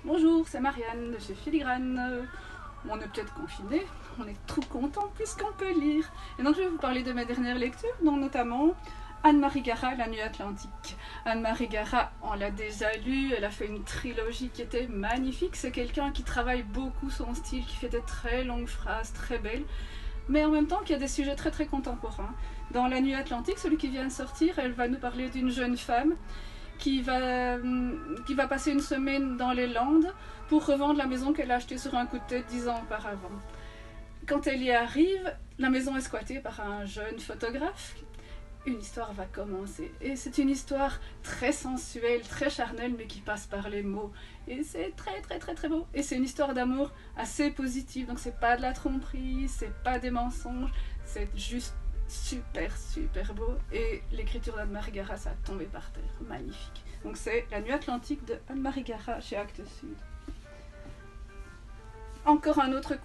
Bonjour, c'est Marianne de chez Filigrane. On est peut-être confiné, on est trop content puisqu'on peut lire. Et donc je vais vous parler de mes dernières lectures, dont notamment Anne-Marie Gara, La Nuit Atlantique. Anne-Marie Gara, on l'a déjà lu, elle a fait une trilogie qui était magnifique. C'est quelqu'un qui travaille beaucoup son style, qui fait de très longues phrases, très belles, mais en même temps qui a des sujets très très contemporains. Dans La Nuit Atlantique, celui qui vient de sortir, elle va nous parler d'une jeune femme qui va passer une semaine dans les Landes pour revendre la maison qu'elle a achetée sur un coup de tête 10 ans auparavant. Quand elle y arrive, la maison est squattée par un jeune photographe. Une histoire va commencer. Et c'est une histoire très sensuelle, très charnelle, mais qui passe par les mots. Et c'est très très très très beau. Et c'est une histoire d'amour assez positive. Donc c'est pas de la tromperie, c'est pas des mensonges, c'est juste super super beau. Et l'écriture d'Anne-Marie Gara, ça a tombé par terre. Magnifique. Donc c'est La Nuit Atlantique de Anne-Marie Gara chez Actes Sud. Encore un autre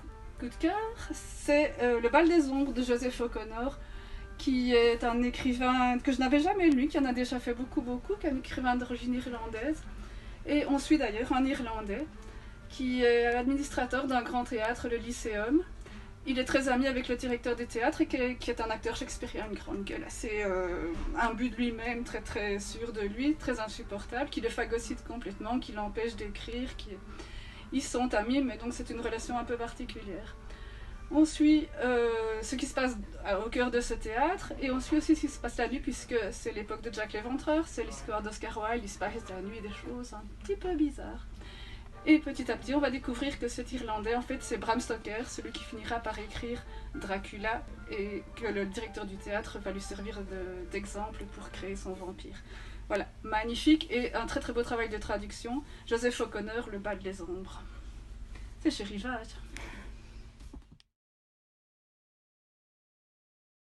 coup de cœur, c'est Le Bal des Ombres de Joseph O'Connor, qui est un écrivain que je n'avais jamais lu, qui en a déjà fait beaucoup, qui est un écrivain d'origine irlandaise. Et on suit d'ailleurs un Irlandais qui est administrateur d'un grand théâtre, le Lycéum. Il est très ami avec le directeur du théâtre et qui est un acteur shakespearien, une grande gueule, assez imbu de lui-même, très très sûr de lui, très insupportable, qui le phagocyte complètement, qui l'empêche d'écrire. Ils sont amis, mais donc c'est une relation un peu particulière. On suit ce qui se passe au cœur de ce théâtre, et on suit aussi ce qui se passe la nuit, puisque c'est l'époque de Jack l'Éventreur, c'est l'histoire d'Oscar Wilde, il se passe la nuit des choses un petit peu bizarres. Et petit à petit, on va découvrir que cet Irlandais, en fait, c'est Bram Stoker, celui qui finira par écrire Dracula, et que le directeur du théâtre va lui servir d'exemple pour créer son vampire. Voilà, magnifique, et un très très beau travail de traduction. Joseph O'Connor, Le Bal des Ombres. C'est chez Rivage.